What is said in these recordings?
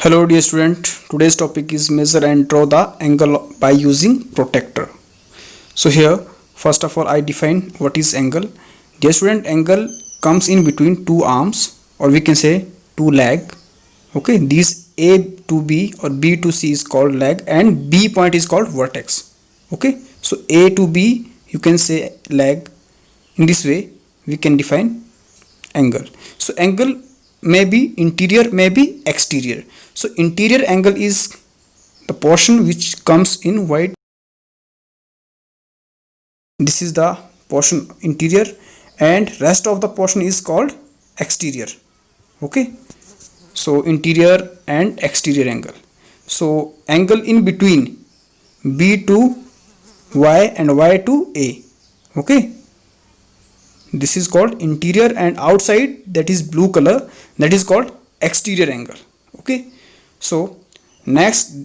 Hello dear student, today's topic is measure and draw the angle by using protractor. So here first of all I define what is angle. Dear student, angle comes in between two arms or we can say two leg. Okay, these A to B or B to C is called leg and B point is called vertex. Okay, so A to B you can say leg. In this way we can define angle. So angle may be interior, may be exterior. So interior angle is the portion which comes in white. This is the portion interior and rest of the portion is called exterior. Okay, so interior and exterior angle. So angle in between B to Y and Y to A. Okay, this is called interior and outside, that is blue color, that is called exterior angle. Okay, so next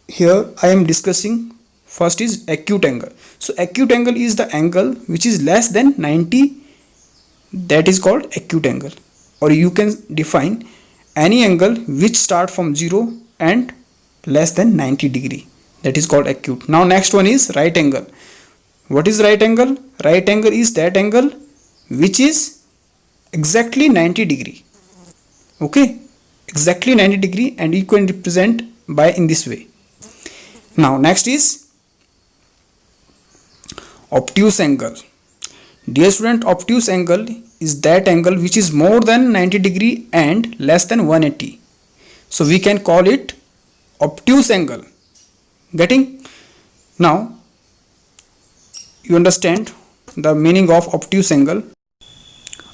here I am discussing first is acute angle. So acute angle is the angle which is less than 90, that is called acute angle, or you can define any angle which start from 0 and less than 90 degree, that is called acute. Now next one is right angle. What is right angle? Right angle is that angle which is exactly 90 degree. Okay, exactly 90 degree, and you can represent by in this way. Now next is obtuse angle. Dear student, obtuse angle is that angle which is more than 90 degree and less than 180. So we can call it obtuse angle. Getting? Now you understand the meaning of obtuse angle.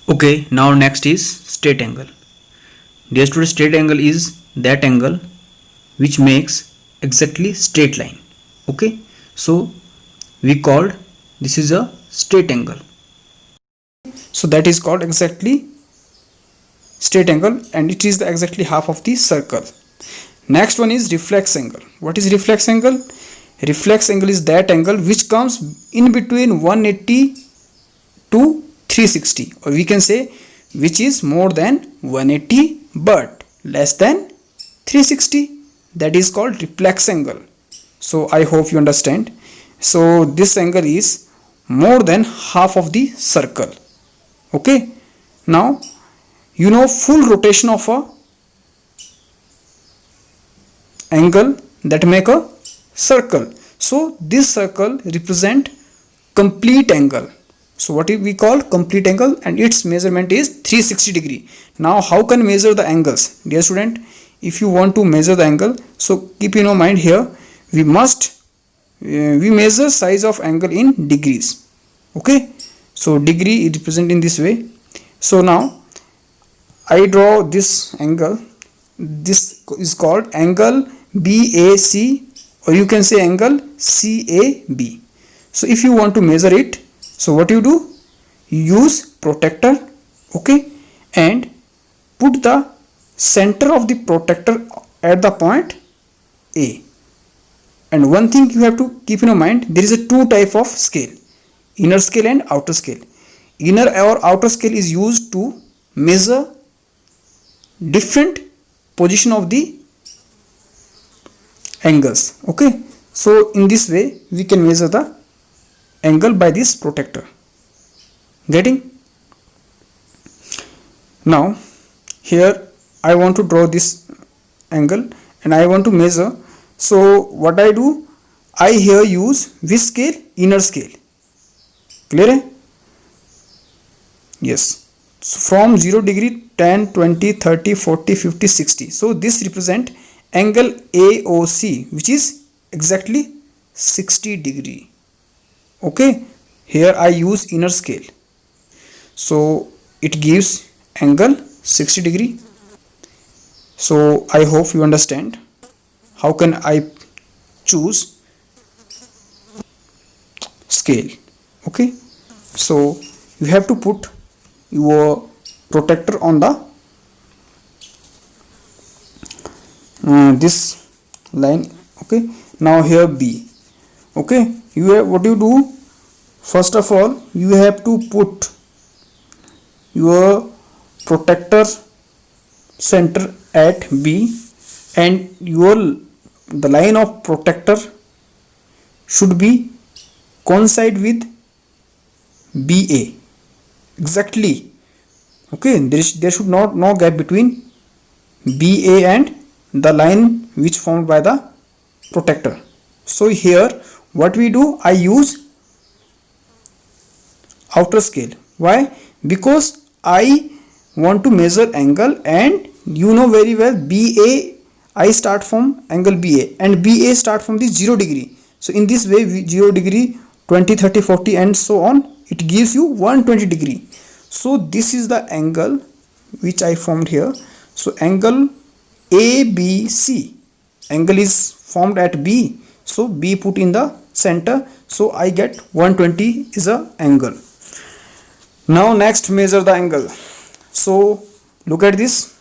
Okay, now next is straight angle. Dear student, straight angle is that angle which makes exactly straight line. Okay, so we called this is a straight angle. So that is called exactly straight angle and it is the exactly half of the circle. Next one is reflex angle. What is reflex angle? Reflex angle is that angle which comes in between 180 to 360, or we can say which is more than 180 but less than 360, that is called reflex angle. So I hope you understand. So this angle is more than half of the circle. Okay, now you know full rotation of a angle that make a circle. So this circle represent complete angle. So what we call complete angle, and its measurement is 360 degree. Now how can measure the angles? Dear student, if you want to measure the angle, so keep in your mind here we measure size of angle in degrees. Okay, so degree is represented in this way. So now I draw this angle. This is called angle BAC, or you can say angle CAB. So if you want to measure it, so what you do, you use protractor, okay, and put the center of the protractor at the point A. And one thing you have to keep in your mind, there is a two type of scale, inner scale and outer scale. Inner or outer scale is used to measure different position of the angles. Okay, so in this way we can measure the angle by this protractor. Getting? Now here I want to draw this angle and I want to measure. So what I do, I here use which scale? Inner scale. Clear? Yes. So from 0 degree, 10, 20, 30, 40, 50, 60. So this represent angle AOC, which is exactly 60 degree. Okay, here I use inner scale, so it gives angle 60 degree. So I hope you understand how can I choose scale. Okay, so you have to put your protractor on the this line. Okay, now here B. Okay, you have, what you do, first of all you have to put your protractor center at B and the line of protector should be coincide with BA exactly. Okay, there should not no gap between BA and the line which formed by the protector. So here what we do, I use outer scale. Why? Because I want to measure angle, and you know very well BA, I start from angle BA and BA start from the 0 degree. So in this way 0 degree, 20, 30, 40 and so on, it gives you 120 degree. So this is the angle which I formed here. So angle ABC, angle is formed at B, so B put in the center, so I get 120 is a angle. Now next measure the angle. So look at this.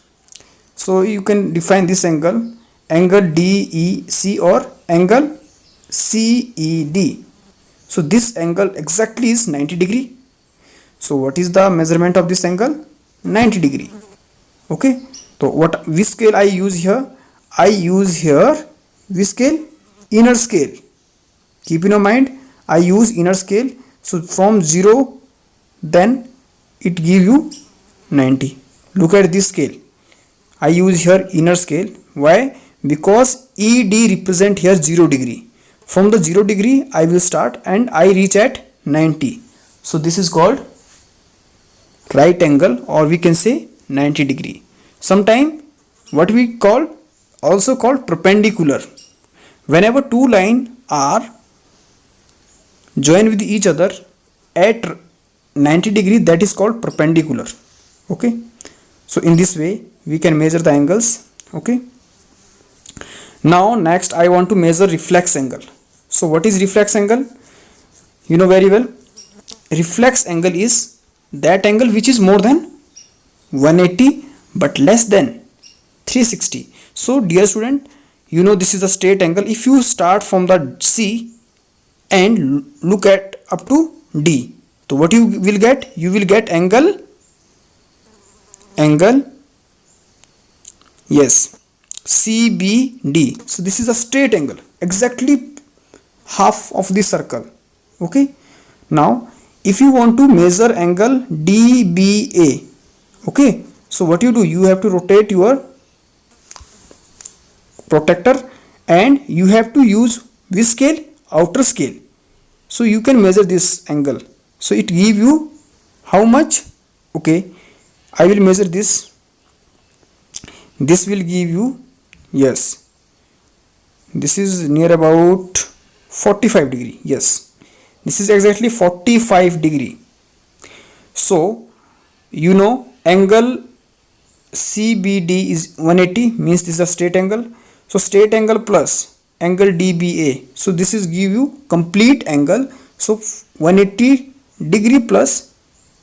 So you can define this angle, angle DEC or angle CED. So this angle exactly is 90 degree. So what is the measurement of this angle? 90 degree. Okay, so which scale I use here? I use here which scale? Inner scale. Keep in your mind, I use inner scale. So from 0, then it give you 90. Look at this scale. I use here inner scale. Why? Because ED represent here 0 degree. From the 0 degree I will start and I reach at 90. So this is called right angle, or we can say 90 degree. Sometime what we call, also called perpendicular. Whenever two lines are joined with each other at 90 degree, that is called perpendicular. Okay, so in this way we can measure the angles. Okay, now next I want to measure reflex angle. So what is reflex angle? You know very well, reflex angle is that angle which is more than 180 but less than 360. So dear student, you know this is the straight angle. If you start from the C and look at up to D, so what you will get? You will get angle, yes, CBD. So this is a straight angle, exactly half of the circle. Okay, now if you want to measure angle DBA, okay, so what you do, you have to rotate your protector and you have to use which scale? Outer scale. So you can measure this angle. So it give you how much? Okay, I will measure this. This will give you, yes, this is near about 45 degree. Yes, this is exactly 45 degree. So you know angle CBD is 180, means this is a straight angle. So straight angle plus angle DBA, so this is give you complete angle. So 180 degree plus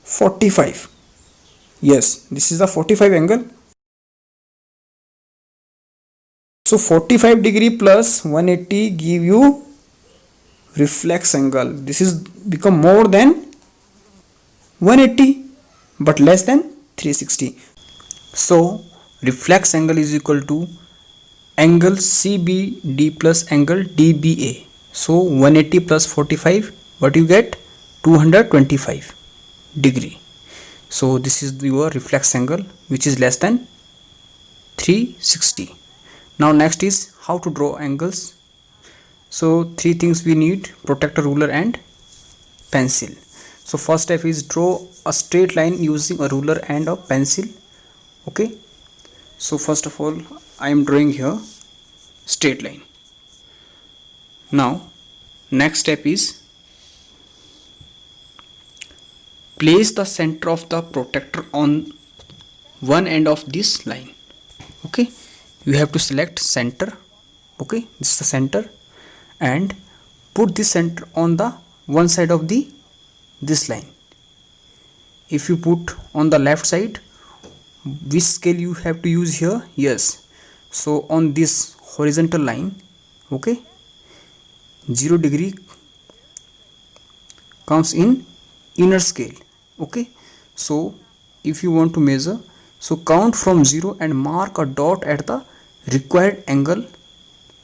45, yes, this is the 45 angle. So 45 degree plus 180 give you reflex angle. This is become more than 180 but less than 360. So reflex angle is equal to angle CBD plus angle DBA. So 180 plus 45, what you get? 225 degree. So this is your reflex angle which is less than 360. Now next is how to draw angles. So three things we need: protractor, ruler and pencil. So first step is draw a straight line using a ruler and a pencil. Okay, so first of all I am drawing here straight line. Now next step is place the center of the protractor on one end of this line. Okay, you have to select center. Okay, this is the center, and put this center on the one side of this line. If you put on the left side, which scale you have to use here? Yes, so on this horizontal line, okay, 0 degree comes in inner scale. Okay, so if you want to measure, so count from 0 and mark a dot at the required angle.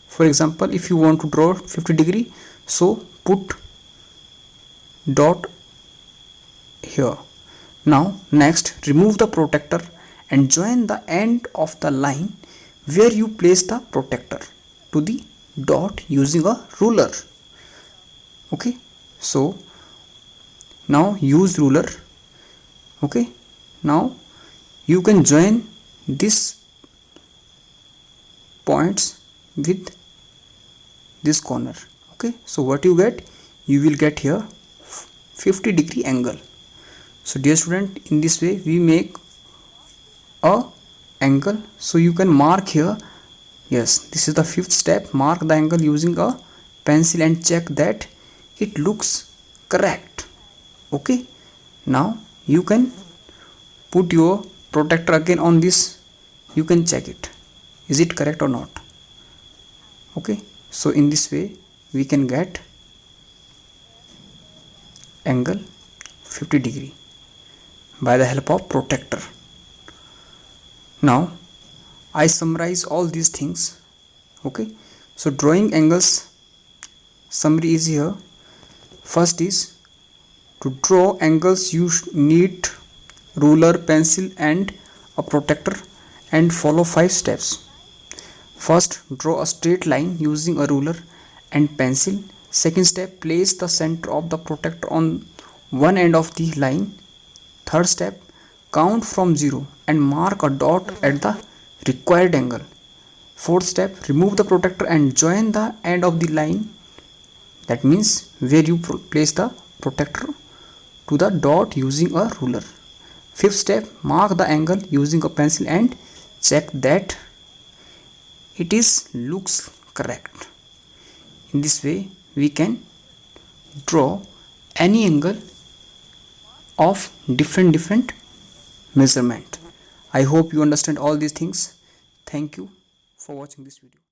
For example, if you want to draw 50 degree, so put dot here. Now next, remove the protractor and join the end of the line where you place the protractor to the dot using a ruler. Okay, so now use ruler. Okay, now you can join this points with this corner. Okay, so what you get, you will get here 50 degree angle. So dear student, in this way we make a angle. So you can mark here, yes, this is the fifth step. Mark the angle using a pencil and check that it looks correct. Okay, now you can put your protractor again on this. You can check it, is it correct or not. Okay, so in this way we can get angle 50 degree by the help of protractor. Now I summarize all these things. Okay, so drawing angles summary is here. First is, to draw angles you need ruler, pencil and a protractor, and follow 5 steps. First, draw a straight line using a ruler and pencil. Second step, place the center of the protractor on one end of the line. Third step, count from 0 and mark a dot at the required angle. Fourth step, remove the protractor and join the end of the line, that means where you place the protractor, to the dot using a ruler. Fifth step, mark the angle using a pencil and check that it looks correct. In this way we can draw any angle of different measurement. I hope you understand all these things. Thank you for watching this video.